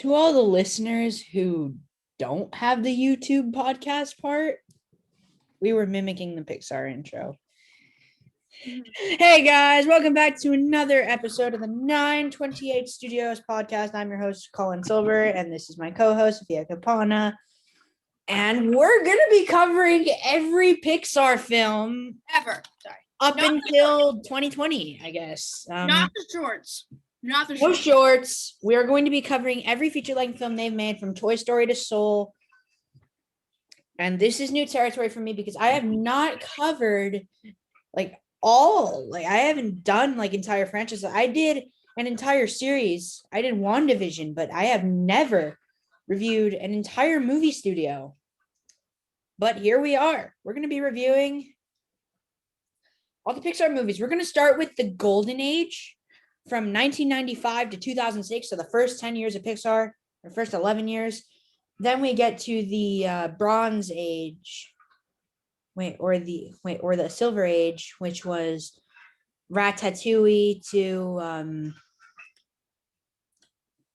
To all the listeners who don't have the YouTube podcast part, we were mimicking the Pixar intro. Hey guys, welcome back to another episode of the 928Studios podcast. I'm your host, Colin Silver, and this is my co-host, Sofia Capana. And we're going to be covering every Pixar film ever. Sorry. Up until 2020, I guess. Not the shorts. No shorts. We are going to be covering every feature-length film they've made from Toy Story to Soul. And this is new territory for me because I have not covered I haven't done entire franchises. I did an entire series. I did WandaVision, but I have never reviewed an entire movie studio. But here we are. We're going to be reviewing all the Pixar movies. We're going to start with the Golden Age from 1995 to 2006. So the first 10 years of Pixar, or first 11 years. Then we get to the Bronze Age. Or the Silver Age, which was Ratatouille to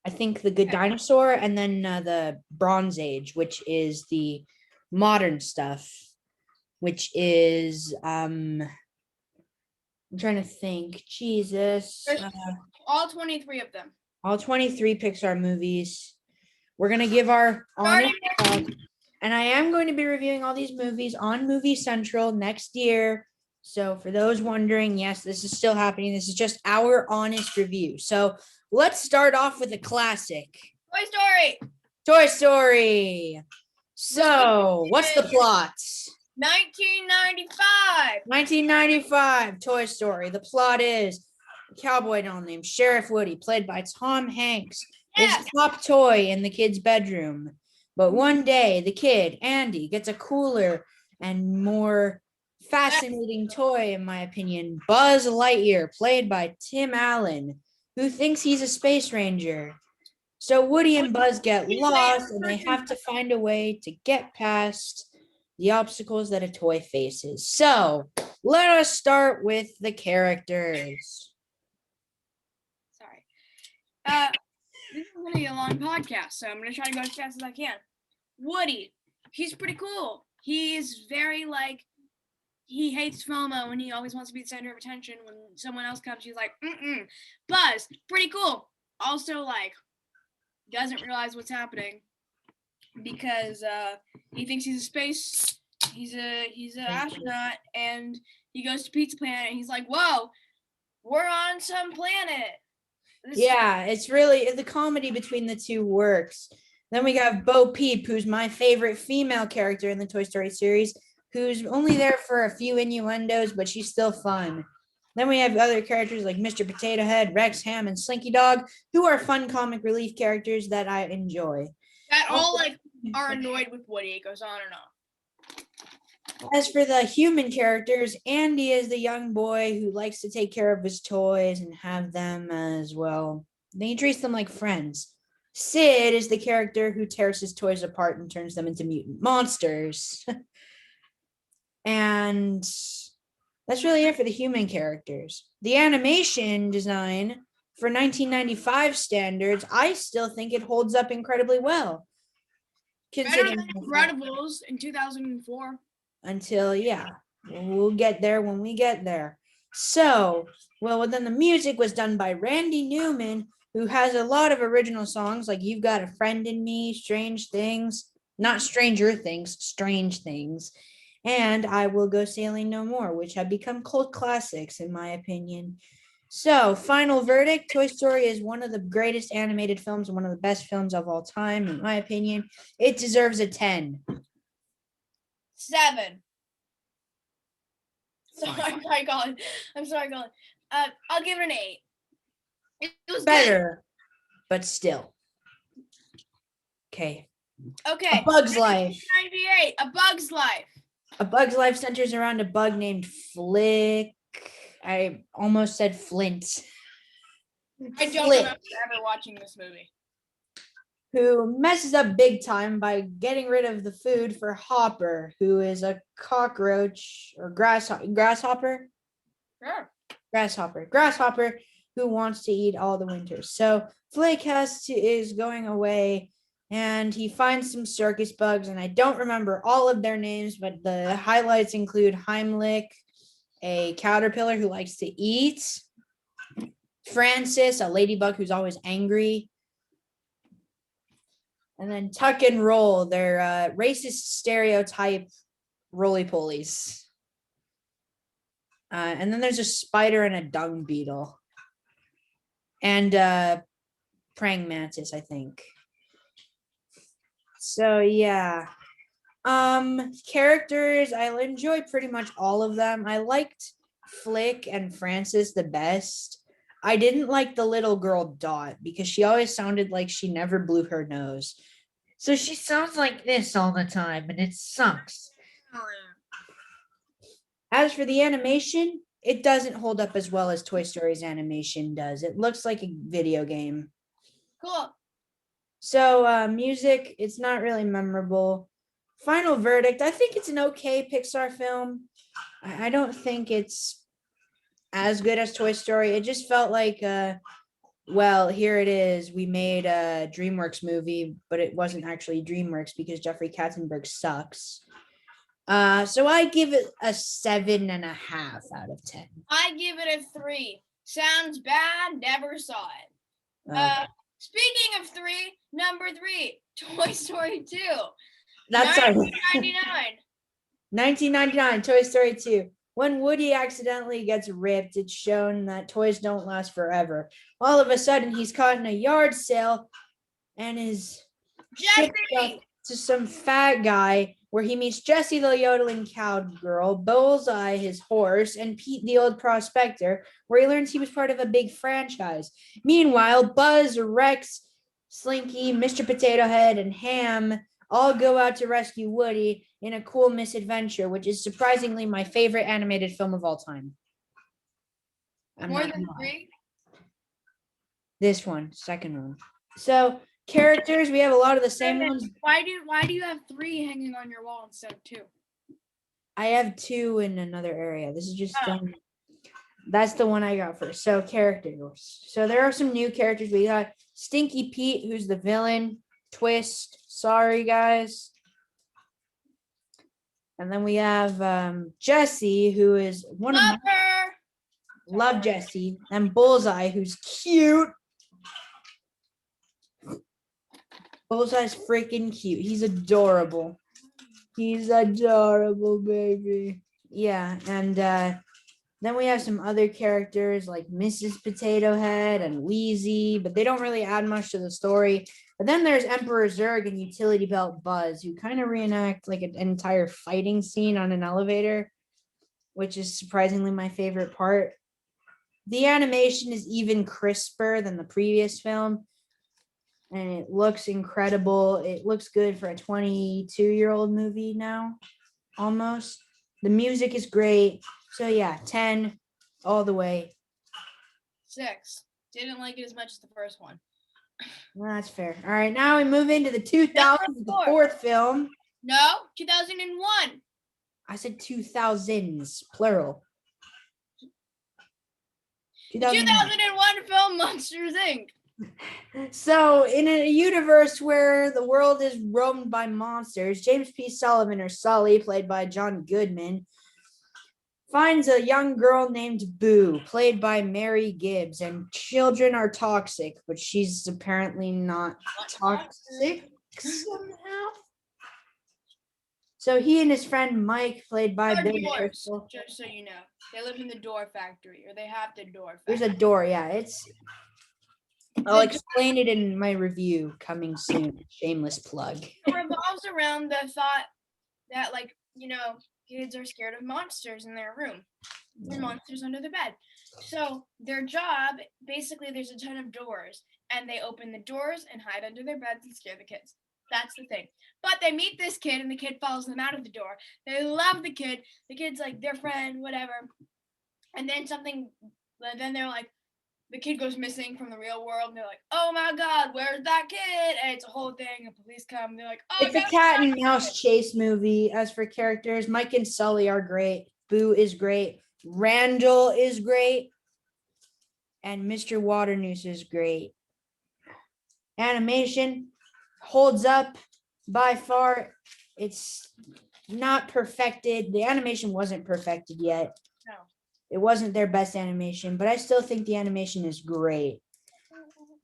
I think The Good Dinosaur, and then the Bronze Age, which is the modern stuff, which is I'm trying to think. Jesus. All 23 of them. All 23 Pixar movies. We're going to give our honest thoughts. And I am going to be reviewing all these movies on Movie Central next year. So for those wondering, yes, this is still happening. This is just our honest review. So let's start off with a classic. Toy Story. Toy Story. So what's the plot? 1995. 1995, Toy Story. The plot is a cowboy doll named Sheriff Woody, played by Tom Hanks, is top toy in the kid's bedroom. But one day, the kid, Andy, gets a cooler and more fascinating toy, in my opinion, Buzz Lightyear, played by Tim Allen, who thinks he's a space ranger. So Woody and Buzz get lost, and they have to find a way to get past the obstacles that a toy faces. So let us start with the characters. Sorry. This is going to be a long podcast, so I'm going to try to go as fast as I can. Woody, he's pretty cool. He's very he hates FOMO and he always wants to be the center of attention. When someone else comes, he's like, Buzz, pretty cool. Also, doesn't realize what's happening because he thinks he's an astronaut, and he goes to Pizza Planet and he's like, whoa, we're on some planet. It's really, the comedy between the two works. Then we got Bo Peep, who's my favorite female character in the Toy Story series, who's only there for a few innuendos, but she's still fun. Then we have other characters like Mr. Potato Head, Rex Ham, and Slinky Dog, who are fun comic relief characters that I enjoy. That all are annoyed with Woody. It goes on and on. As for the human characters, Andy is the young boy who likes to take care of his toys and have them as well. He treats them like friends. Sid is the character who tears his toys apart and turns them into mutant monsters. And that's really it for the human characters. The animation design for 1995 standards, I still think it holds up incredibly well. Better than Incredibles in 2004. We'll get there when we get there. So, then the music was done by Randy Newman, who has a lot of original songs like You've Got a Friend in Me, Strange Things, not Stranger Things, Strange Things, and I Will Go Sailing No More, which have become cult classics in my opinion. So, final verdict, Toy Story is one of the greatest animated films and one of the best films of all time, in my opinion. It deserves a 10. 7. I'm sorry, Colin. I'll give it an 8. It was better, but still. Okay. Okay. A Bug's Life. 98. A Bug's Life. A Bug's Life centers around a bug named Flick. I almost said Flint. I don't remember ever watching this movie. Who messes up big time by getting rid of the food for Hopper, who is a cockroach or grasshopper. Sure. Grasshopper, who wants to eat all the winters. So Flake is going away and he finds some circus bugs, and I don't remember all of their names, but the highlights include Heimlich, a caterpillar who likes to eat, Francis, a ladybug who's always angry, and then Tuck and Roll, they're racist stereotype roly-polies. And then there's a spider and a dung beetle. And praying mantis, I think. So yeah. Characters, I enjoy pretty much all of them. I liked Flick and Francis the best. I didn't like the little girl Dot because she always sounded like she never blew her nose. So she sounds like this all the time, and it sucks. As for the animation, it doesn't hold up as well as Toy Story's animation does. It looks like a video game. Cool. So music, it's not really memorable. Final verdict, I think it's an okay Pixar film. I don't think it's as good as Toy Story. It just felt like, well, here it is. We made a DreamWorks movie, but it wasn't actually DreamWorks because Jeffrey Katzenberg sucks. So I give it a 7.5 out of 10. I give it a 3. Sounds bad. Never saw it. Speaking of 3, number 3, Toy Story 2. That's 1999. 1999, Toy Story 2. When Woody accidentally gets ripped, it's shown that toys don't last forever. All of a sudden, he's caught in a yard sale and is shipped up to some fat guy where he meets Jessie the yodeling cowgirl, Bullseye his horse, and Pete the old prospector, where he learns he was part of a big franchise. Meanwhile, Buzz, Rex, Slinky, Mr. Potato Head, and Ham all go out to rescue Woody in a cool misadventure, which is surprisingly my favorite animated film of all time. More than 3? This one, second one. So characters, we have a lot of the same ones. Why do you have 3 hanging on your wall instead of 2? I have 2 in another area. This is just that's the one I got first. So characters. So there are some new characters. We got Stinky Pete, who's the villain. Twist. Sorry, guys. And then we have Jessie, who is one of my love Jessie, and Bullseye, who's cute. Bullseye's freaking cute. He's adorable. He's adorable, baby. Yeah, and then we have some other characters like Mrs. Potato Head and Wheezy, but they don't really add much to the story. But then there's Emperor Zurg and Utility Belt Buzz, who kind of reenact like an entire fighting scene on an elevator, which is surprisingly my favorite part. The animation is even crisper than the previous film, and it looks incredible. It looks good for a 22-year-old movie now, almost. The music is great. So yeah, 10 all the way. 6. Didn't like it as much as the first one. Well, that's fair. All right, now we move into the 2000s, the fourth film. No, 2001. I said 2000s, plural. 2001 film Monsters, Inc. So, in a universe where the world is roamed by monsters, James P. Sullivan, or Sully, played by John Goodman, finds a young girl named Boo, played by Mary Gibbs, and children are toxic, but she's apparently not toxic somehow. So he and his friend Mike, played by Billy Crystal. Just so you know, they live in the door factory, or they have the door factory. There's a door, yeah. I'll explain it in my review coming soon. Shameless plug. It revolves around the thought that, like, you know, kids are scared of monsters in their room. There's monsters under the bed. So their job, basically, there's a ton of doors, and they open the doors and hide under their beds and scare the kids. That's the thing. But they meet this kid, and the kid follows them out of the door. They love the kid. The kid's like their friend, whatever. And then they're like, the kid goes missing from the real world, and they're like, oh my God, where's that kid? And it's a whole thing, and police come, and they're like, oh, it's a cat and mouse chase movie. As for characters, Mike and Sully are great. Boo is great. Randall is great. And Mr. Waternoose is great. Animation holds up by far. It's not perfected. The animation wasn't perfected yet. No. It wasn't their best animation, but I still think the animation is great.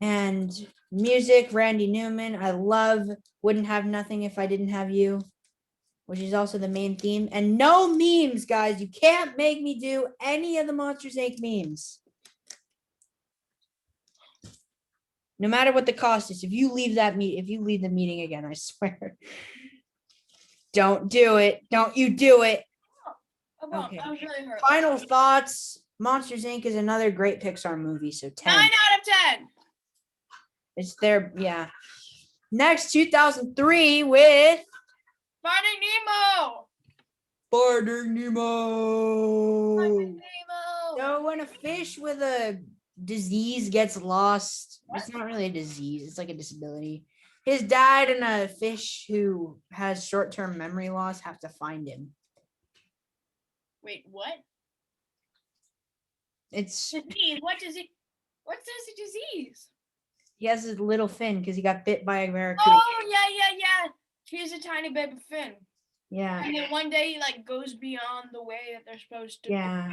And music, Randy Newman. I love Wouldn't Have Nothing If I Didn't Have You, which is also the main theme. And no memes, guys. You can't make me do any of the Monsters Inc. memes. No matter what the cost is. If you leave the meeting again, I swear. Don't do it. Don't you do it. Okay. I was really hurt. Final thoughts. Monsters Inc. is another great Pixar movie. So 10. 9 out of 10. It's there. Yeah. Next, 2003 with Finding Nemo. Finding Nemo. Finding Nemo. So when a fish with a disease gets lost, it's not really a disease. It's like a disability. His dad and a fish who has short-term memory loss have to find him. Wait, what? It's disease. What does it? What's a disease? He has his little fin because he got bit by a barracuda. Oh yeah. He's a tiny baby fin. Yeah. And then one day he like goes beyond the way that they're supposed to. Yeah.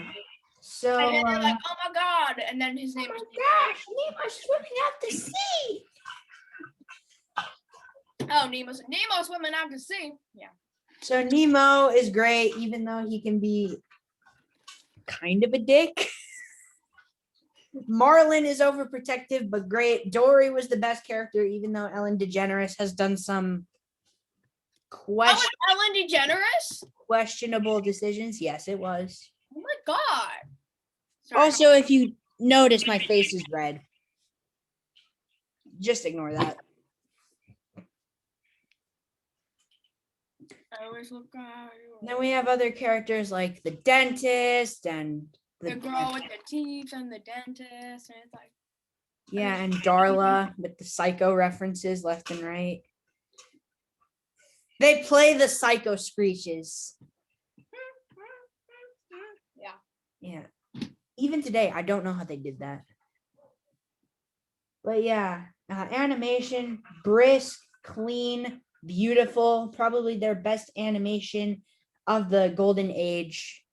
So and then they're like, oh my god! And then his name is gosh, Nemo's swimming out to sea. Oh, Nemo's swimming out to sea. Yeah. So Nemo is great, even though he can be kind of a dick. Marlin is overprotective, but great. Dory was the best character, even though Ellen DeGeneres has done some Ellen DeGeneres? Questionable decisions. Yes, it was. Oh my god. Sorry. Also, if you notice, my face is red. Just ignore that. I always look good. Then we have other characters like the dentist and the girl with the teeth and the dentist, and it's like and Darla with the psycho references left and right. They play the psycho screeches. Yeah. Even today, I don't know how they did that. But yeah, animation, brisk, clean, beautiful, probably their best animation of the golden age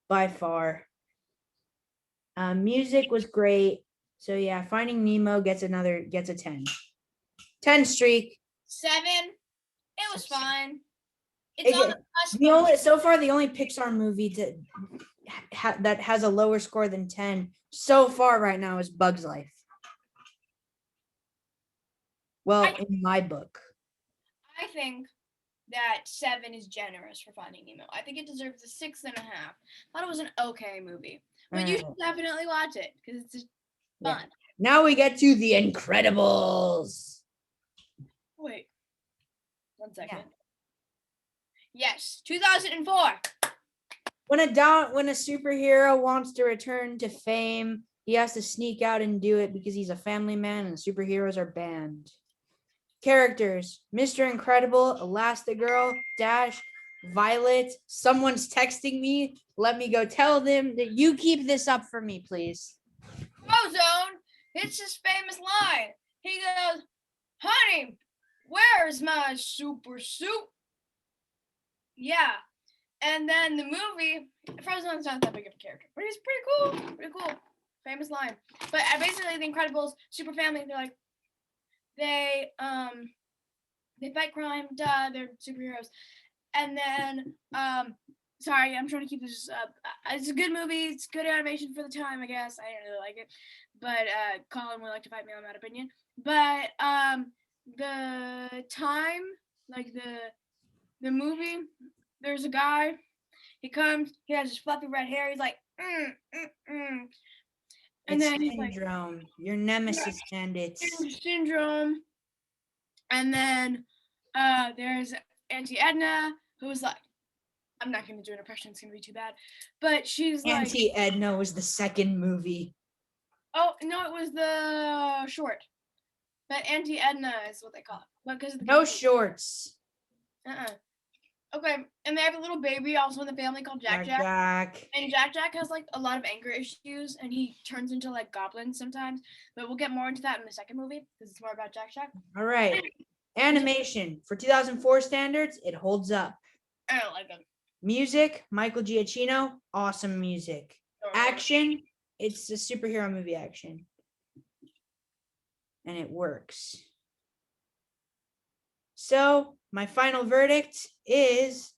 by far. Music was great. So yeah, Finding Nemo gets a 10. 10 streak. 7. It was fine. So far the only Pixar movie that has a lower score than 10 so far right now is Bug's Life. Well, in my book. I think that 7 is generous for Finding Nemo. I think it deserves a 6.5. Thought it was an okay movie. But you should definitely watch it because it's fun. Yeah. Now we get to The Incredibles. Wait. 1 second. Yeah. Yes, 2004. When a superhero wants to return to fame, he has to sneak out and do it because he's a family man and superheroes are banned. Characters: Mr. Incredible, Elastigirl, Dash, Violet. Someone's texting me. Let me go tell them that you keep this up for me, please. Ozone, it's his famous line. He goes, honey, where's my super suit? Yeah. And then the movie, Frozen's not that big of a character, but he's pretty cool. Famous line. But basically the Incredibles, super family, they fight crime, they're superheroes. And then sorry, I'm trying to keep this up. It's a good movie, it's good animation for the time, I guess. I didn't really like it. But Colin would like to fight me on that opinion. But the time, like the movie, there's a guy, he comes, he has his fluffy red hair, he's like, And then he's Syndrome, like, your nemesis bandits. Syndrome. And then there's Auntie Edna, who's like, I'm not going to do an impression, it's going to be too bad. But she's like... Auntie Edna was the second movie. Oh, no, it was the short. But Auntie Edna is what they call it. Because no shorts. Okay, and they have a little baby also in the family called Jack Jack. Jack. And Jack Jack has like a lot of anger issues, and he turns into like goblins sometimes. But we'll get more into that in the second movie because it's more about Jack Jack. All right. Animation for 2004 standards, it holds up. I don't like them. Music, Michael Giacchino, awesome music. Action, it's a superhero movie action. And it works. So, my final verdict is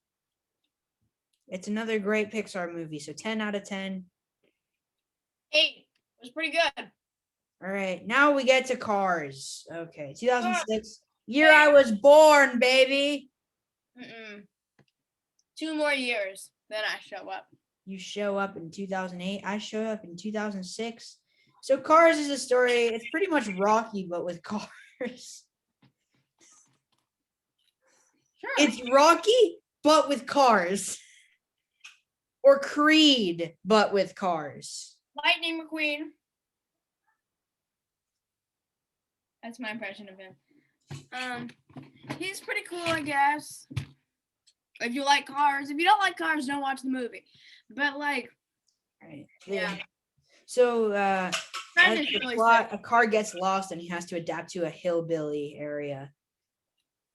it's another great Pixar movie. So 10 out of 10. 8. It was pretty good. All right. Now we get to Cars. Okay. 2006. Year I was born, baby. 2 more years, then I show up. You show up in 2008. I show up in 2006. So Cars is a story. It's pretty much Rocky, but with cars. Sure. It's Rocky, but with cars. Or Creed, but with cars. Lightning McQueen. That's my impression of him. He's pretty cool, I guess. If you like cars. If you don't like cars, don't watch the movie. But like, right. Yeah. So Really a car gets lost and he has to adapt to a hillbilly area.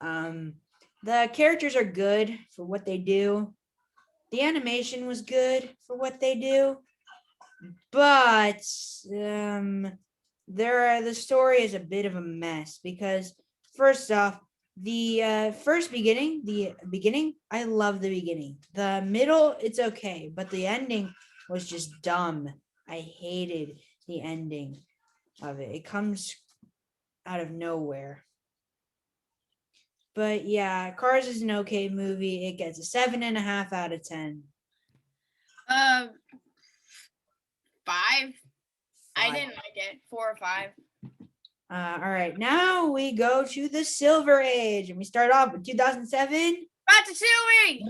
The characters are good for what they do. The animation was good for what they do. But the story is a bit of a mess because first off, the beginning, I love the beginning. The middle, it's okay, but the ending was just dumb. I hated the ending of it. It comes out of nowhere. But yeah, Cars is an okay movie. It gets a 7.5 out of 10. 5. I didn't like it. 4 or 5. All right, now we go to the Silver Age, and we start off with 2007. Ratatouille,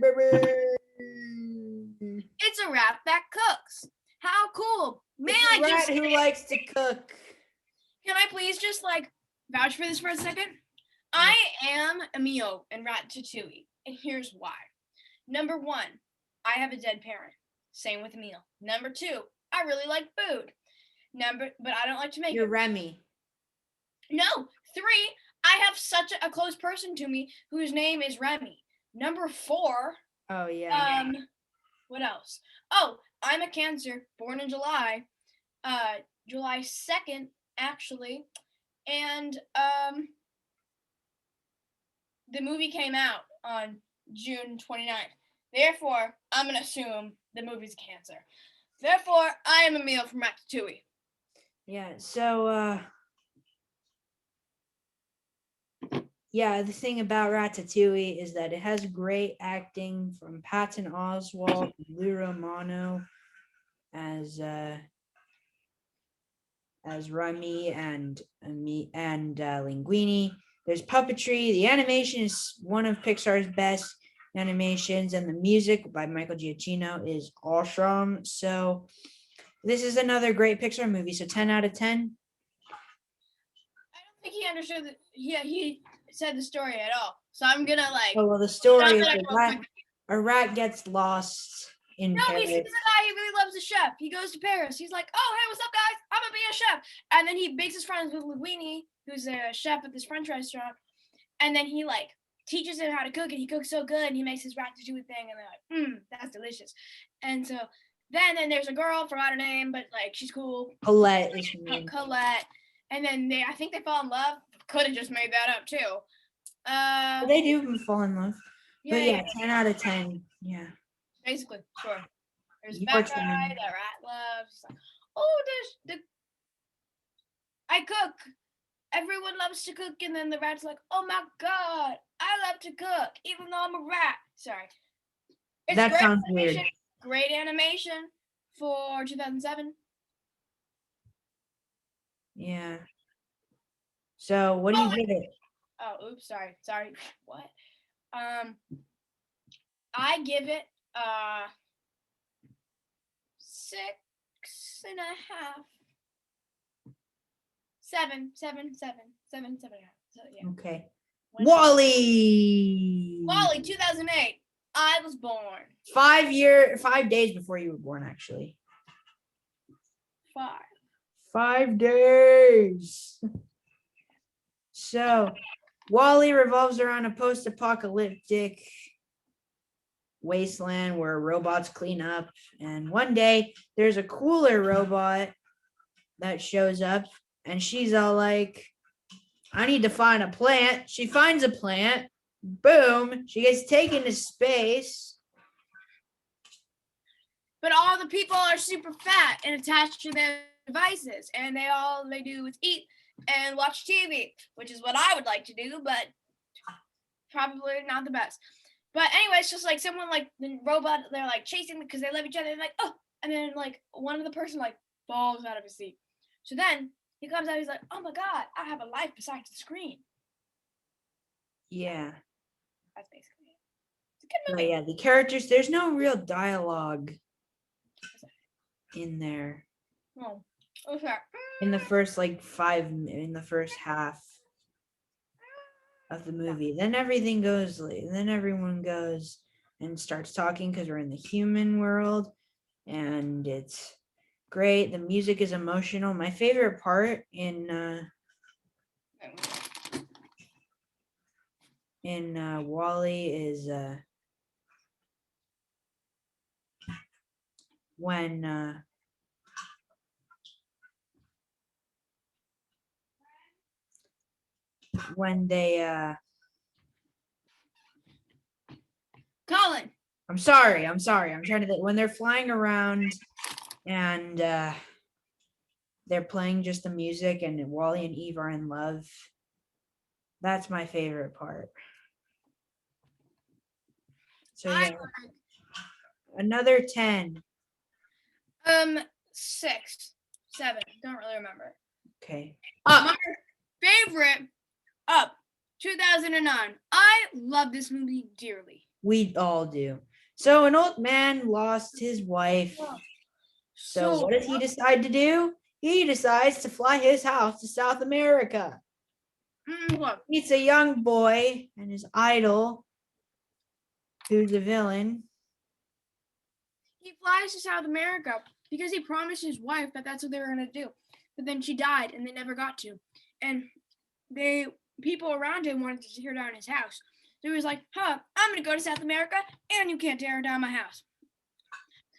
baby. It's a rat that cooks. How cool! May It's a I rat just who likes to cook? Can I please just like vouch for this for a second? I am Emile in Ratatouille, and here's why. Number 1, I have a dead parent. Same with Emile. Number 2, I really like food. But I don't like to make You're it. Remy. No. 3, I have such a close person to me whose name is Remy. Number 4. Oh yeah. What else? Oh, I'm a Cancer, born in July. July 2nd, actually. And the movie came out on June 29th. Therefore, I'm going to assume the movie's Cancer. Therefore, I am Emile from Ratatouille. Yeah, so yeah, the thing about Ratatouille is that it has great acting from Patton Oswalt, Lou Romano as Remy and Linguini. There's puppetry. The animation is one of Pixar's best animations, and the music by Michael Giacchino is awesome. So this is another great Pixar movie. So 10 out of 10. I don't think he understood that. Yeah, he said the story at all. So I'm gonna like. Oh well, the story is a rat gets lost in Paris. He's a guy. He really loves the chef. He goes to Paris. He's like, "Oh, hey, what's up, guys? I'm gonna be a chef." And then he makes his friends with Linguini, who's a chef at this French restaurant. And then he like teaches him how to cook, and he cooks so good. And he makes his ratatouille thing, and they're like, that's delicious. And so then there's a girl, forgot her name, but like she's cool. Colette is her name. Colette. And then I think they fall in love. Could have just made that up too. They do fall in love. But yeah, 10 out of 10. Yeah. Basically, sure. There's a bad guy that rat loves. Like, oh, I cook. Everyone loves to cook, and then the rat's like, oh my god, I love to cook, even though I'm a rat. Sorry. That sounds weird. Great animation for 2007. Yeah. So what do you give it? Oh, oops, sorry. What? I give it 6.5. 7.5. So yeah. Okay. Wally. Wally, 2008. I was born. 5 days before you were born, actually. 5 days. So, Wally revolves around a post-apocalyptic wasteland where robots clean up. And one day, there's a cooler robot that shows up, and she's all like, I need to find a plant. She finds a plant. Boom. She gets taken to space. But all the people are super fat and attached to their devices, and they do is eat and watch TV, which is what I would like to do, but probably not the best. But anyway, it's just like someone like the robot, they're like chasing because they love each other, and like, oh, and then like one of the person like falls out of his seat. So then he comes out, he's like, oh my God, I have a life besides the screen. Yeah. That's basically it. It's a good movie. Yeah, the characters, there's no real dialogue in there. Oh, okay. In the first in the first half of the movie. Then everything goes, then everyone goes and starts talking because we're in the human world, and it's great. The music is emotional. My favorite part in Wally is when they Colin. I'm sorry. I'm trying to think. When they're flying around and they're playing just the music and Wally and Eve are in love. That's my favorite part. So yeah, another 10. 6, 7. Don't really remember. Okay. My favorite, Up, 2009. I love this movie dearly. We all do. So an old man lost his wife. So what does he decide to do? He decides to fly his house to South America. Meets a young boy and his idol, who's a villain. He flies to South America because he promised his wife that that's what they were going to do. But then she died and they never got to. And people around him wanted to tear down his house. So he was like, I'm going to go to South America and you can't tear down my house.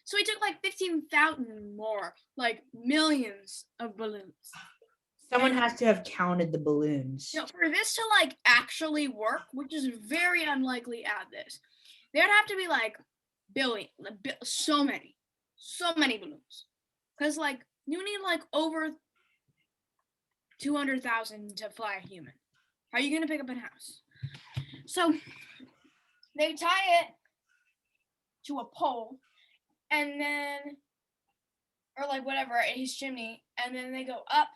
So he took like 15,000 more, like millions of balloons. Someone has to have counted the balloons. For this to like actually work, which is very unlikely at this, there'd have to be like so many balloons. Because like you need like over 200,000 to fly a human. How are you going to pick up a house? So they tie it to a pole and then, or like whatever, his chimney, and then they go up,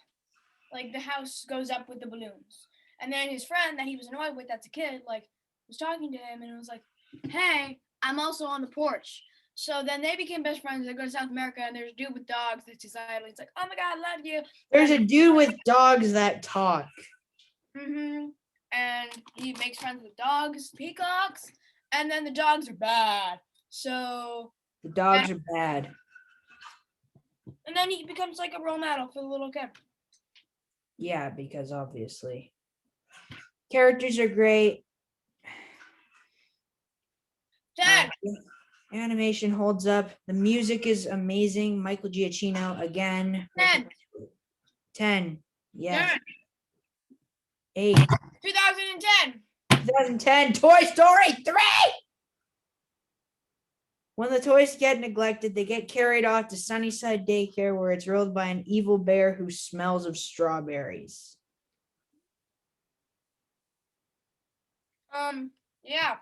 like the house goes up with the balloons. And then his friend that he was annoyed with as a kid, like, was talking to him and it was like, hey, I'm also on the porch. So then they became best friends. They go to South America and there's a dude with dogs that's his idol. He's like, oh my God, I love you. There's a dude with dogs that talk. And he makes friends with dogs, peacocks, and then the dogs are bad. So the dogs are bad. And then he becomes like a role model for the little kid. Yeah, because obviously. Characters are great. Animation holds up. The music is amazing. Michael Giacchino again. 10. Yeah. 8. 2010. 2010. Toy Story 3. When the toys get neglected, they get carried off to Sunnyside Daycare, where it's ruled by an evil bear who smells of strawberries. Yeah.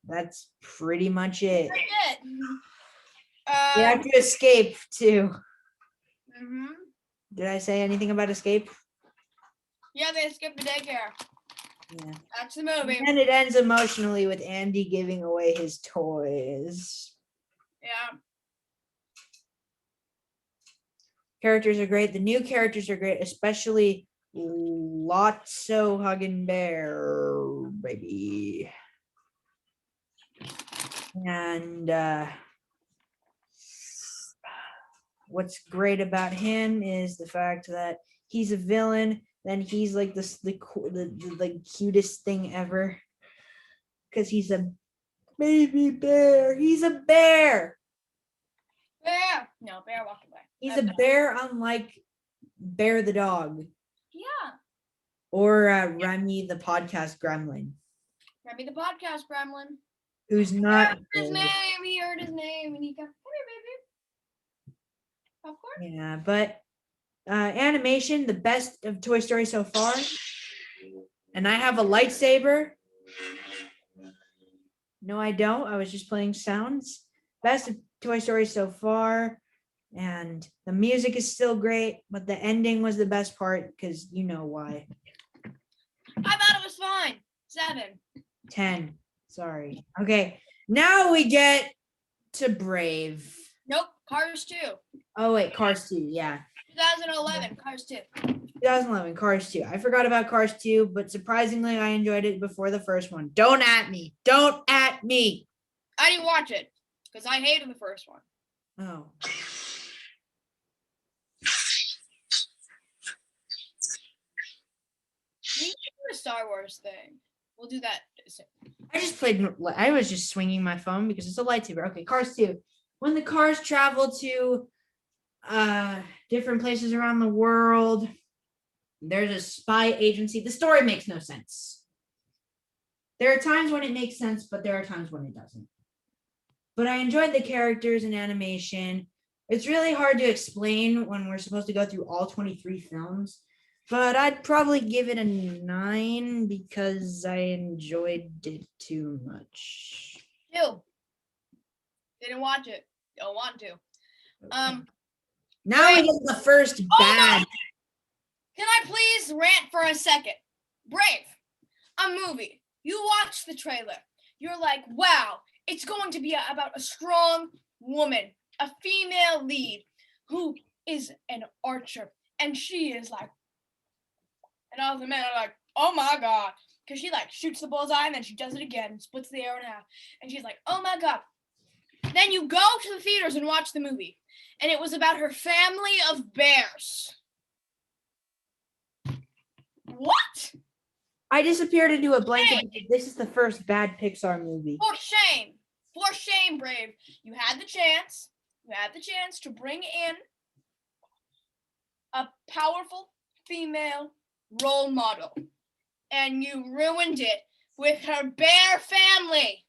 That's pretty much it. That's it. You have to escape too. Mm-hmm. Did I say anything about escape? Yeah, they escape the daycare. Yeah. That's the movie. And it ends emotionally with Andy giving away his toys. Yeah. Characters are great. The new characters are great, especially Lotso hugging bear, baby. And what's great about him is the fact that he's a villain. Then he's like the cutest thing ever because he's a baby bear. He's a bear. Bear. No, Bear walked away. He's a bear, unlike Bear the dog. Yeah. Or Remy the podcast gremlin. Remy the podcast gremlin. Who's not his name. He heard his name and he got, come here, baby. Of course. Yeah, but animation, the best of Toy Story so far. And I have a lightsaber. No, I don't. I was just playing sounds. Best of Toy Story so far. And the music is still great, but the ending was the best part because you know why. I thought it was fine. 7. 10. Sorry. Okay. Now we get to Brave. Nope. Cars 2. Oh, wait. Cars 2. Yeah. 2011. Cars 2. 2011. Cars 2. I forgot about Cars 2, but surprisingly, I enjoyed it before the first one. Don't at me. Don't at me. I didn't watch it because I hated the first one. Oh. We should do a Star Wars thing. We'll do that soon. I was just swinging my phone because it's a lightsaber. Okay, Cars 2. When the cars travel to different places around the world, there's a spy agency. The story makes no sense. There are times when it makes sense, but there are times when it doesn't. But I enjoyed the characters and animation. It's really hard to explain when we're supposed to go through all 23 films. But I'd probably give it a 9 because I enjoyed it too much. 2. Didn't watch it. Don't want to. Now we get the first bad. Can I please rant for a second? Brave, a movie. You watch the trailer. You're like, wow, it's going to be about a strong woman, a female lead who is an archer. And she is like, and all the men are like, oh my God. Because she like shoots the bullseye and then she does it again and splits the arrow in half. And she's like, oh my God. Then you go to the theaters and watch the movie. And it was about her family of bears. What? I disappeared into a blanket. This is the first bad Pixar movie. For shame. For shame, Brave. You had the chance. You had the chance to bring in a powerful female role model. And you ruined it with her bear family.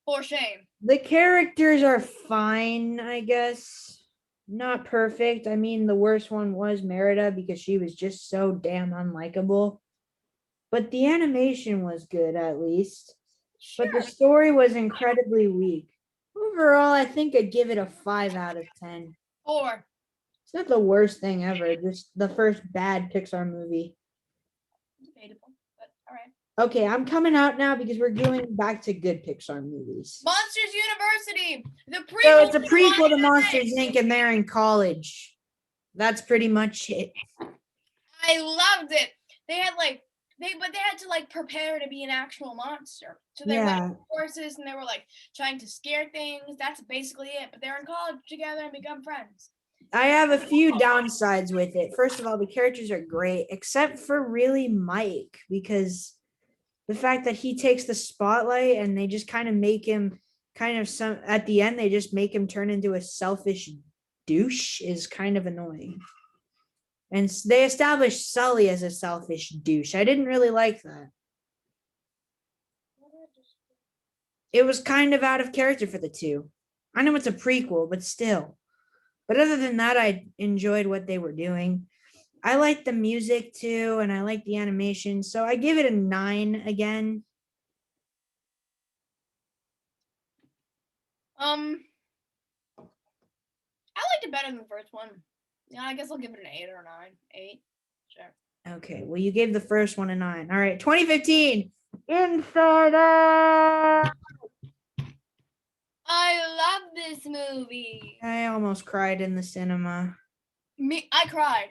For shame. The characters are fine, I guess. Not perfect. I mean, the worst one was Merida because she was just so damn unlikable. But the animation was good, at least. Sure. But the story was incredibly weak. Overall, I think I'd give it a 5 out of 10. 4. It's not the worst thing ever. Just the first bad Pixar movie. Debatable, but all right. Okay, I'm coming out now because we're going back to good Pixar movies. Monsters University. The prequel. So it's a prequel to Monsters Inc. and they're in college. That's pretty much it. I loved it. They had to prepare to be an actual monster. So they went on courses and they were like trying to scare things. That's basically it. But they're in college together and become friends. I have a few downsides with it. First of all, the characters are great, except for really Mike, because the fact that he takes the spotlight and they just kind of make him at the end, they just make him turn into a selfish douche is kind of annoying. And they established Sully as a selfish douche. I didn't really like that. It was kind of out of character for the two. I know it's a prequel, but still. But other than that, I enjoyed what they were doing. I like the music too, and I like the animation. So I give it a 9 again. I liked it better than the first one. Yeah, I guess I'll give it an 8 or 9. 8. Sure. Okay, well, you gave the first one a 9. All right, 2015. Inside Out. I love this movie. I almost cried in the cinema. I cried.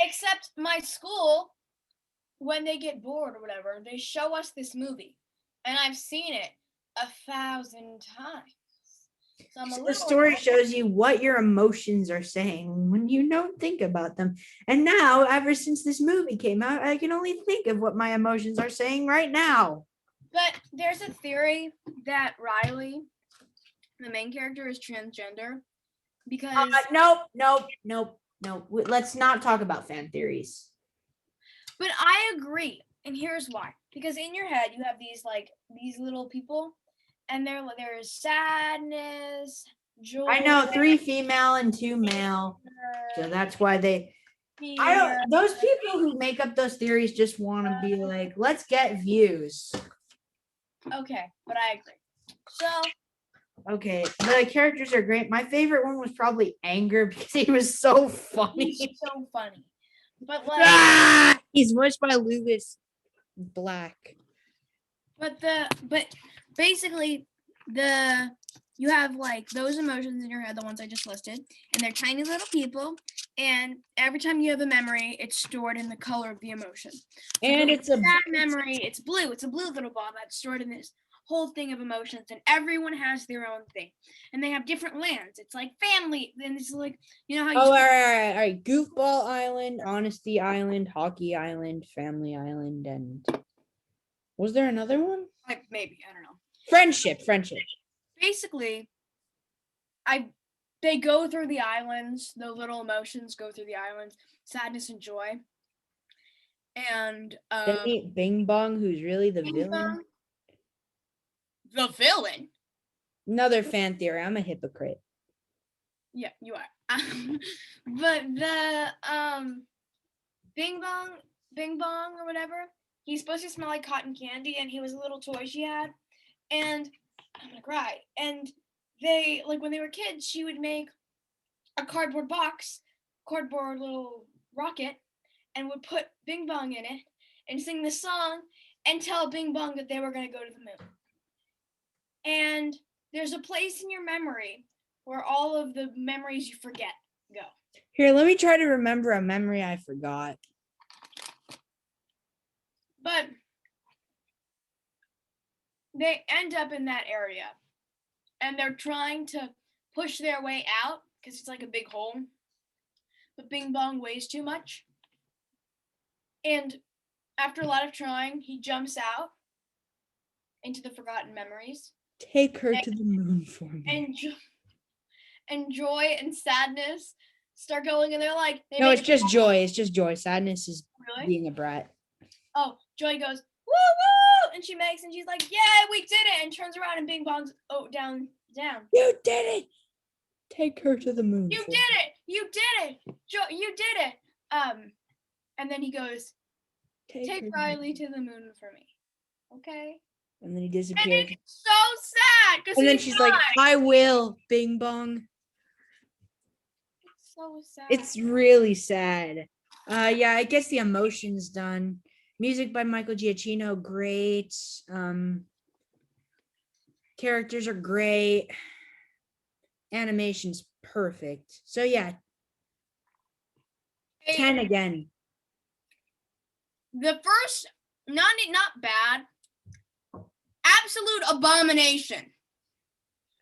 Except my school, when they get bored or whatever, they show us this movie, and I've seen it 1,000 times. So I'm a The little story shows you what your emotions are saying when you don't think about them. And now, ever since this movie came out, I can only think of what my emotions are saying right now. But there's a theory that Riley, the main character, is transgender because Nope. Let's not talk about fan theories. But I agree, and here's why. Because in your head you have these little people, and there's sadness, joy. I know 3 female and 2 male, so that's why they. I don't. Those people who make up those theories just want to be like, let's get views. Okay, but I agree. So. Okay, the characters are great. My favorite one was probably Anger because he was so funny. He's so funny. But he's voiced by Lewis Black. But basically you have like those emotions in your head, the ones I just listed, and they're tiny little people, and every time you have a memory, it's stored in the color of the emotion. And it's a sad memory, it's blue. It's a blue little ball that's stored in this whole thing of emotions, and everyone has their own thing, and they have different lands. It's like family, and it's like, you know how you all right. Goofball Island, Honesty Island, Hockey Island, Family Island, and was there another one? Like maybe, I don't know. Friendship. Basically, they go through the islands. The little emotions go through the islands: sadness and joy. And they meet Bing Bong, who's really the villain. The villain. Another fan theory. I'm a hypocrite. Yeah, you are. But the Bing Bong or whatever, he's supposed to smell like cotton candy, and he was a little toy she had, and I'm gonna cry. And they, like, when they were kids, she would make a cardboard little rocket, and would put Bing Bong in it and sing this song and tell Bing Bong that they were gonna go to the moon. And there's a place in your memory where all of the memories you forget go. Here, let me try to remember a memory I forgot. But they end up in that area, and they're trying to push their way out because it's like a big hole. But Bing Bong weighs too much. And after a lot of trying, he jumps out into the forgotten memories. Take her to the moon for me. And joy and sadness start going, and they're like, no, it's just joy. It's just joy. Sadness is really being a brat. Oh, Joy goes, woo woo, and she's like, yeah, we did it, and turns around, and Bing Bong's down. You did it. Take her to the moon. You did it. You did it. And then he goes, take Riley to the moon for me, okay? And then he disappears. And it's so sad. And then she's like, I will, Bing Bong. It's so sad. It's really sad. Yeah, I guess the emotion's done. Music by Michael Giacchino, great. Characters are great. Animation's perfect. So yeah, 10 again. The first, not bad. Absolute abomination.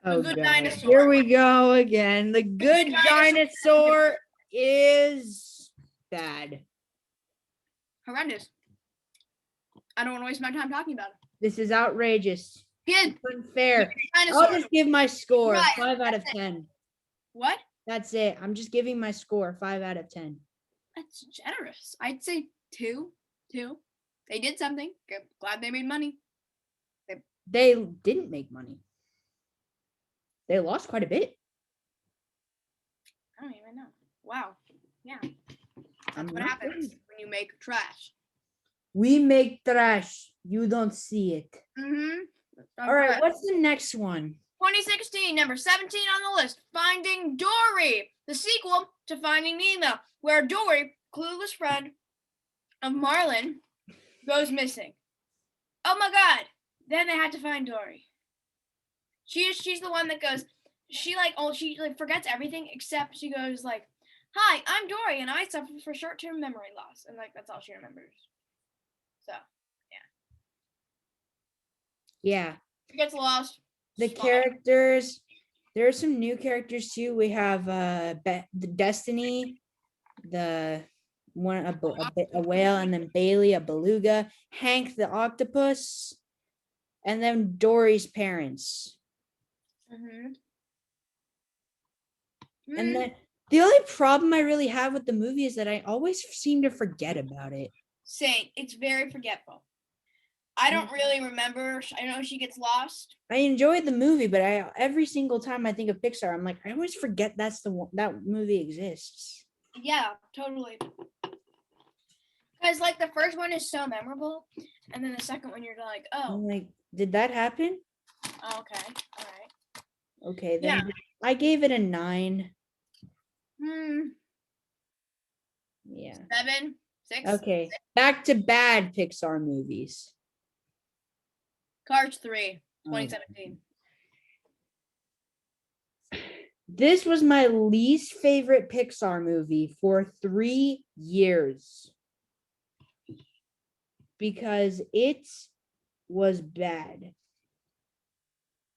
Oh, God. Dinosaur. Here we go again. The Good Dinosaur is bad. Horrendous. I don't want to waste my time talking about it. This is outrageous. Good. Unfair. I'll just give my score 5 out of 10. What? That's it. I'm just giving my score 5 out of 10. That's generous. I'd say 2. They did something. Glad they made money. They didn't make money. They lost quite a bit. I don't even know. Wow. Yeah. That's what happens when you make trash. We make trash. You don't see it. Mm-hmm. All right. What's the next one? 2016, number 17 on the list. Finding Dory, the sequel to Finding Nemo, where Dory, clueless friend of Marlin, goes missing. Oh my God. Then they had to find Dory. She's the one that goes, she forgets everything except she goes like, Hi, I'm Dory, and I suffer for short-term memory loss, and like that's all she remembers. So Yeah. she gets lost. The It's fine. characters, there are some new characters too. We have the Destiny, the one a whale, and then Bailey, a beluga, Hank the octopus, and then Dory's parents. Mm-hmm. And then the only problem I really have with the movie is that I always seem to forget about it. Same. It's very forgetful. I don't really remember. I know she gets lost. I enjoyed the movie, but every single time I think of Pixar, I'm like, I always forget that's the one, that movie exists. Yeah, totally. Because like the first one is so memorable, and then the second one you're like, I'm oh, like, did that happen? okay, all right. Okay, then Yeah. I gave it a 9. Hmm. Yeah. 7, 6. Okay, back to bad Pixar movies. Cars 3, Oh. 2017. This was my least favorite Pixar movie for 3 years because it was bad.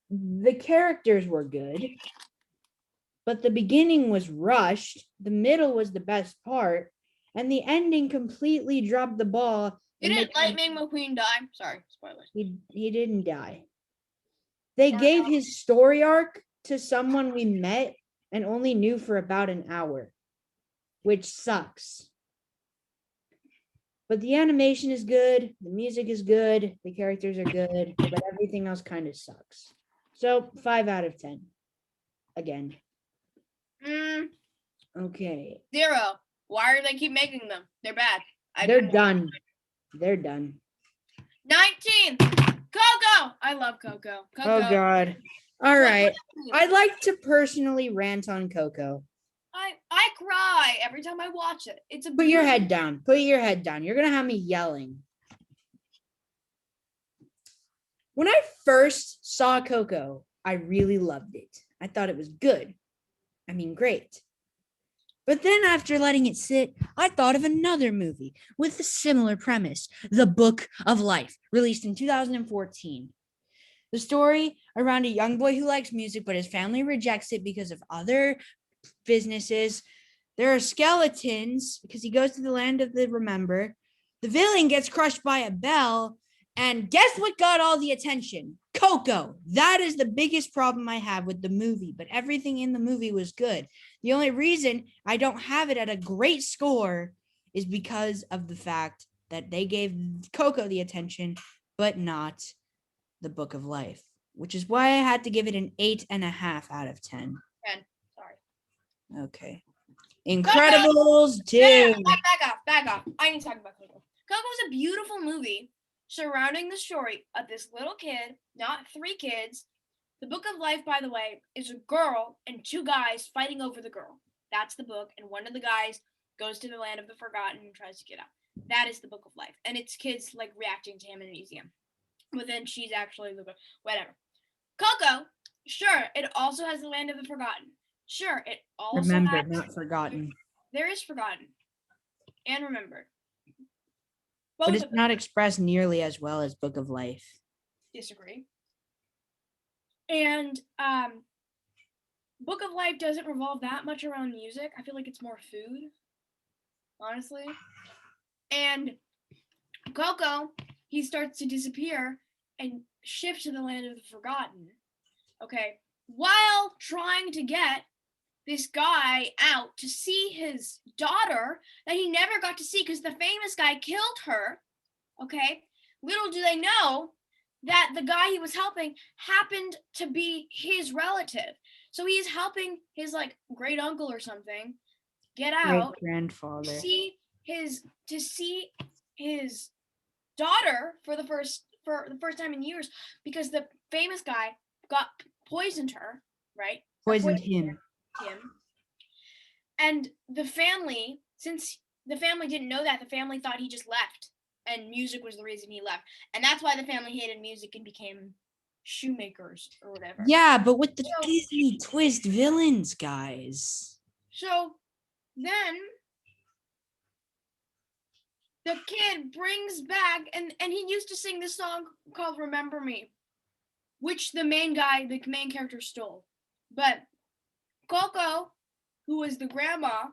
The characters were good, but the beginning was rushed, the middle was the best part, and the ending completely dropped the ball. Didn't Lightning McQueen die? Sorry, spoilers. He didn't die. They gave his story arc to someone we met and only knew for about an hour, which sucks. But the animation is good, the music is good, the characters are good, but everything else kind of sucks. So 5 out of 10. Again. Okay. 0. Why do they keep making them? They're bad. They're done. They're done. 19. Coco. I love Coco. Oh God. All right. I'd like to personally rant on Coco. I cry every time I watch it. It's a Put your head down. Put your head down. You're gonna have me yelling. When I first saw Coco, I really loved it. I thought it was good. I mean, great. But then after letting it sit, I thought of another movie with a similar premise, The Book of Life, released in 2014. The story around a young boy who likes music, but his family rejects it because of other businesses. There are skeletons because he goes to the land of the remember. The villain gets crushed by a bell. And guess what got all the attention? Coco. That is the biggest problem I have with the movie, but everything in the movie was good. The only reason I don't have it at a great score is because of the fact that they gave Coco the attention, but not The Book of Life, which is why I had to give it an 8.5 out of 10. 10. Sorry. Okay. Incredibles 2. Back off. I need to talk about Coco. Coco's a beautiful movie surrounding the story of this little kid, not 3 kids. The Book of Life, by the way, is a girl and 2 guys fighting over the girl. That's the book, and one of the guys goes to the land of the forgotten and tries to get out. That is the Book of Life, and it's kids like reacting to him in a museum. But then she's actually the book. Whatever. Coco, sure, it also has the land of the forgotten. Sure, it also remembered, not forgotten. There is forgotten and remembered. But it's not expressed nearly as well as Book of Life. Disagree. And Book of Life doesn't revolve that much around music. I feel like it's more food, honestly. And Coco, he starts to disappear and shift to the land of the forgotten. Okay, while trying to get this guy out to see his daughter that he never got to see because the famous guy killed her. Okay, little do they know that the guy he was helping happened to be his relative. So he's helping his like great uncle or something get out, grandfather, to see his daughter for the first time in years because the famous guy poisoned her, right? Poisoned him. And the family, since the family didn't know that, the family thought he just left and music was the reason he left. And that's why the family hated music and became shoemakers or whatever. Yeah, but with the Disney twist villains, guys. So then the kid brings back, and he used to sing this song called Remember Me, which the main character stole. But Coco, who was the grandma,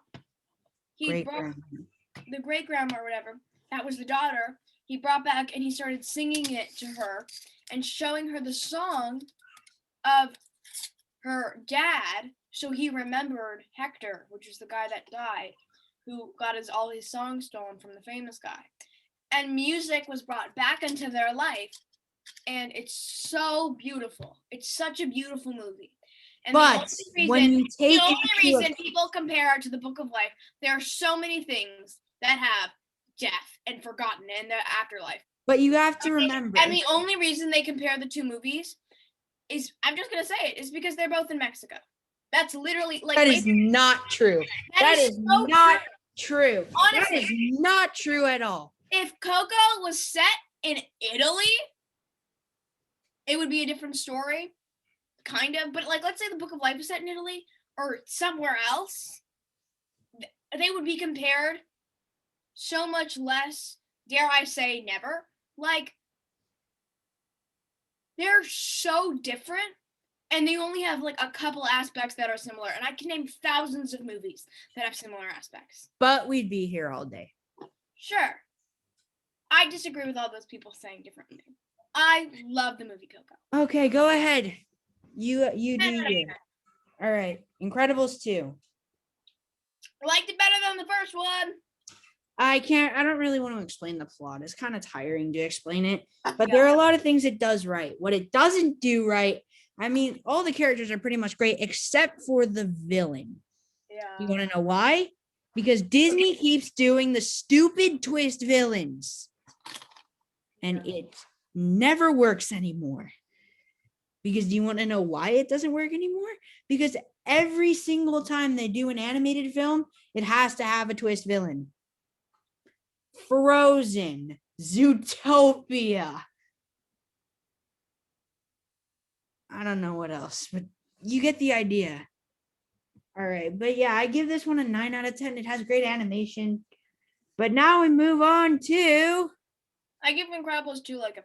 he brought the great grandma or whatever, that was the daughter, he brought back and he started singing it to her and showing her the song of her dad. So he remembered Hector, which is the guy that died, who got all his songs stolen from the famous guy. And music was brought back into their life. And it's so beautiful. It's such a beautiful movie. And But when you take the only reason people compare it to the Book of Life, there are so many things that have death and forgotten in the afterlife. But you have to remember. And the only reason they compare the two movies is, I'm just going to say it, is because they're both in Mexico. That's literally like. That is not true. That is so not true. Honestly, that is not true at all. If Coco was set in Italy, it would be a different story. Kind of, but like, let's say the Book of Life is set in Italy or somewhere else, they would be compared so much less, dare I say, never. Like, they're so different, and they only have like a couple aspects that are similar, and I can name thousands of movies that have similar aspects. But we'd be here all day. Sure. I disagree with all those people saying differently. I love the movie Coco. Okay, go ahead. You do you. All right. Incredibles 2. I liked it better than the first one. I don't really want to explain the plot. It's kind of tiring to explain it. But there are a lot of things it does right. What it doesn't do right, I mean, all the characters are pretty much great except for the villain. Yeah. You want to know why? Because Disney keeps doing the stupid twist villains. And it never works anymore. Because do you want to know why it doesn't work anymore? Because every single time they do an animated film, it has to have a twist villain. Frozen, Zootopia. I don't know what else, but you get the idea. All right, but yeah, I give this one a 9 out of 10. It has great animation. But now we move on to... I give Incredibles 2 like a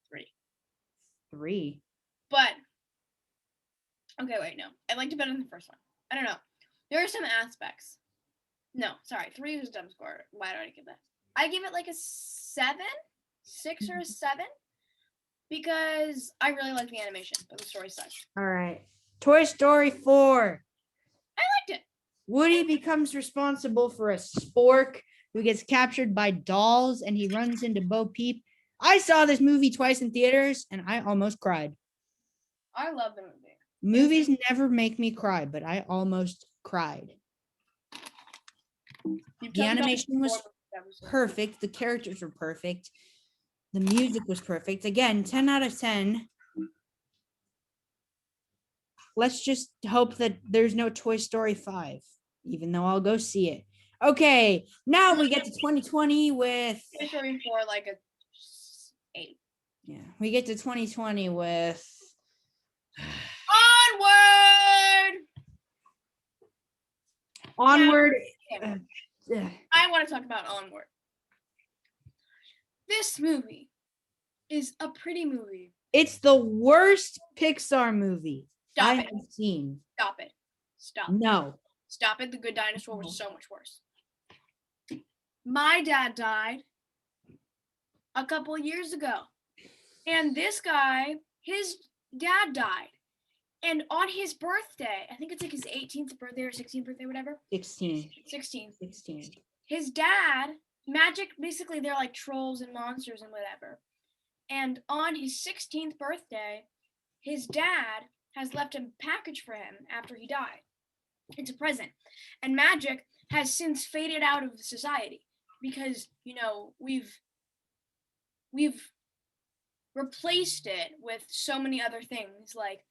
3. 3? But, okay, wait, no. I liked it better than the first one. I don't know. There are some aspects. No, sorry, 3 was a dumb score. Why did I give that? I give it like a 7? 6 or a 7? Because I really like the animation, but the story sucks. All right. Toy Story 4. I liked it. Woody becomes responsible for a spork who gets captured by dolls, and he runs into Bo Peep. I saw this movie twice in theaters, and I almost cried. I love the movie. Movies never make me cry, but I almost cried. The animation was perfect. The characters were perfect. The music was perfect. Again, 10 out of 10. Let's just hope that there's no Toy Story 5, even though I'll go see it. Okay, now we get to 2020 with... Toy Story 4, like a 8. Yeah, we get to 2020 with... Onward. I want to talk about Onward. This movie is a pretty movie. It's the worst Pixar movie I have seen. Stop it. Stop. No. Stop it. The Good Dinosaur was so much worse. My dad died a couple years ago. And this guy, his dad died. And on his birthday, I think it's like his 18th birthday or 16th birthday, whatever. 16. His dad, magic, basically they're like trolls and monsters and whatever. And on his 16th birthday, his dad has left a package for him after he died. It's a present. And magic has since faded out of society because, you know, we've replaced it with so many other things like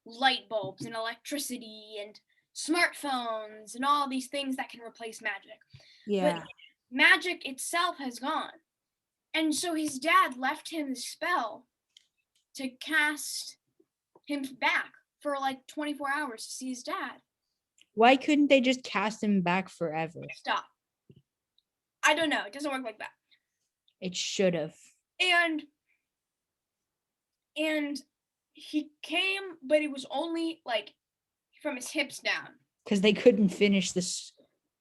light bulbs and electricity and smartphones and all these things that can replace magic. Yeah. But magic itself has gone. And so his dad left him the spell to cast him back for like 24 hours to see his dad. Why couldn't they just cast him back forever? Stop. I don't know. It doesn't work like that. It should have. And he came, but it was only like from his hips down. Because they couldn't finish this.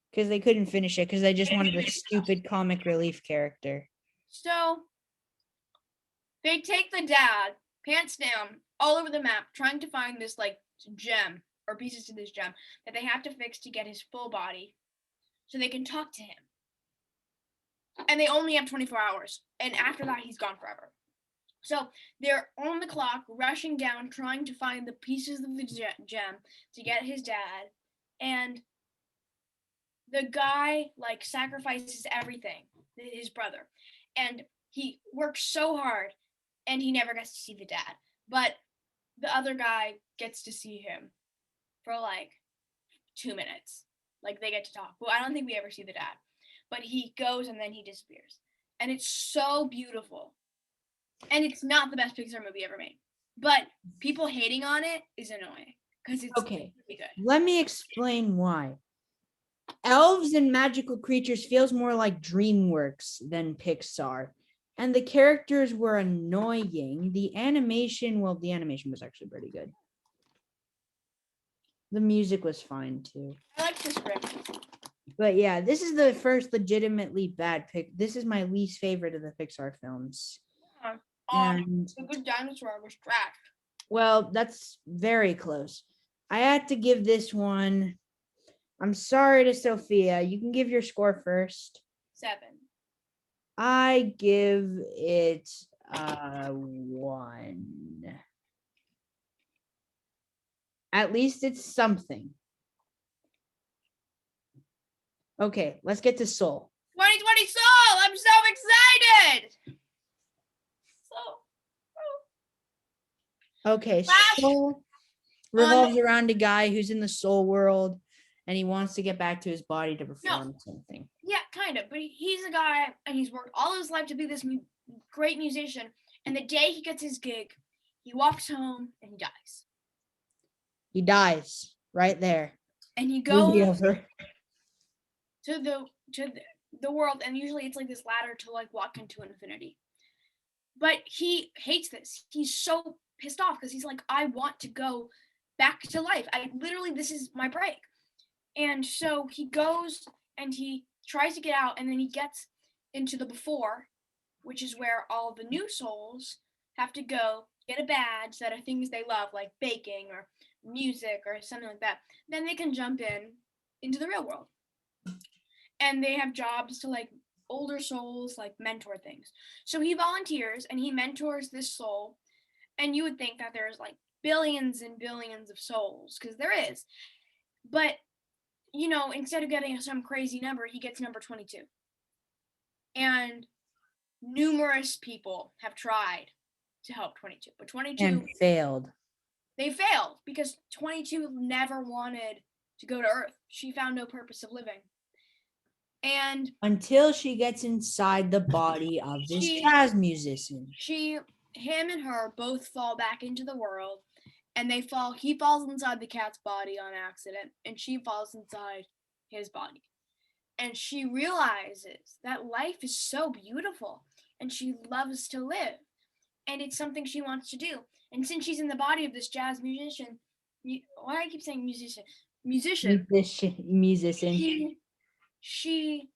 Because they couldn't finish it. Because they just wanted a stupid comic relief character. So they take the dad, pants down, all over the map, trying to find this like gem or pieces to this gem that they have to fix to get his full body so they can talk to him. And they only have 24 hours. And after that, he's gone forever. So they're on the clock, rushing down, trying to find the pieces of the gem to get his dad. And the guy like sacrifices everything, his brother. And he works so hard and he never gets to see the dad. But the other guy gets to see him for like 2 minutes. Like they get to talk. Well, I don't think we ever see the dad. But he goes and then he disappears. And it's so beautiful. And it's not the best Pixar movie ever made. But people hating on it is annoying. Because it's Okay. really good. Let me explain why. Elves and magical creatures feels more like DreamWorks than Pixar. And the characters were annoying. The animation was actually pretty good. The music was fine too. I like the script. But yeah, this is the first legitimately bad pick. This is my least favorite of the Pixar films. And The Good Dinosaur was trash. well, that's very close. I had to give this one. I'm sorry to Sophia. You can give your score first. 7. I give it 1. At least it's something. Okay, let's get to Soul. 2020 Soul! I'm so excited! Okay, Soul revolves around a guy who's in the soul world and he wants to get back to his body to perform something. Yeah, kind of. But he's a guy and he's worked all his life to be this great musician. And the day he gets his gig, he walks home and he dies. He dies right there. And he goes over to the world, and usually it's like this ladder to like walk into infinity. But he hates this. He's so pissed off because he's like, I want to go back to life. This is my break. And so he goes and he tries to get out, and then he gets into the before, which is where all the new souls have to go get a badge that are things they love, like baking or music or something like that. Then they can jump into the real world. And they have jobs to like older souls, like mentor things. So he volunteers and he mentors this soul. And you would think that there's like billions and billions of souls, because there is. But, you know, instead of getting some crazy number, he gets number 22. And numerous people have tried to help 22, but 22 and failed. They failed because 22 never wanted to go to Earth. She found no purpose of living. And until she gets inside the body of this jazz musician. Him and her both fall back into the world, and he falls inside the cat's body on accident, and she falls inside his body. And she realizes that life is so beautiful, and she loves to live, and it's something she wants to do. And since she's in the body of this jazz musician, why do I keep saying musician? She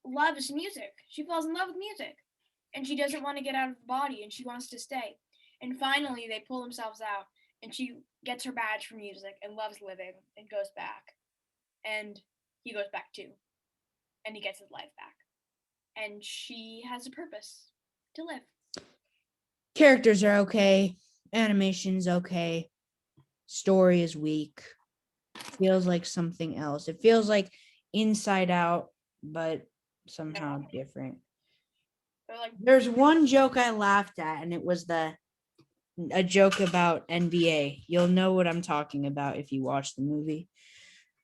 loves music. She falls in love with music. And she doesn't want to get out of the body, and she wants to stay. And finally, they pull themselves out, and she gets her badge for music and loves living and goes back. And he goes back too. And he gets his life back. And she has a purpose to live. Characters are okay. Animation's okay. Story is weak. Feels like something else. It feels like Inside Out, but somehow different. There's one joke I laughed at, and it was a joke about NBA. You'll know what I'm talking about if you watch the movie.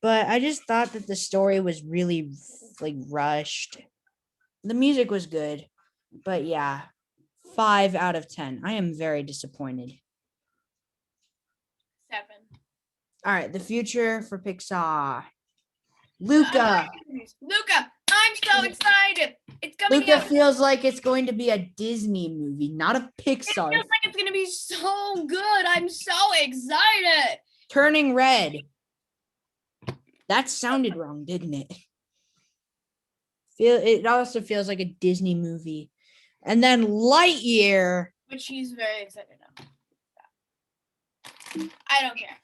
But I just thought that the story was really like rushed. The music was good, but yeah, 5 out of 10. I am very disappointed. 7. All right, the future for Pixar. Luca. Luca, I'm so excited. It's coming Luca out. feels like it's going to be a Disney movie, not a It Pixar. feels like it's gonna be so good. I'm so excited. Turning Red. That sounded wrong, didn't it? It also feels like a Disney movie. And then Lightyear. But she's very excited now. I don't care.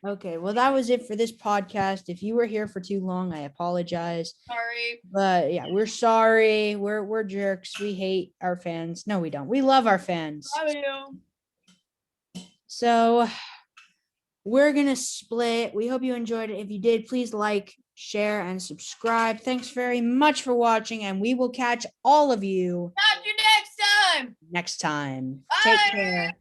Okay, well, that was it for this podcast. If you were here for too long, I apologize. Sorry. But yeah, we're sorry. We're jerks. We hate our fans. No, we don't. We love our fans. Love you. So we're gonna split. We hope you enjoyed it. If you did, please like, share, and subscribe. Thanks very much for watching, and we will catch all of you Catch you next time. next time. Bye. Take care.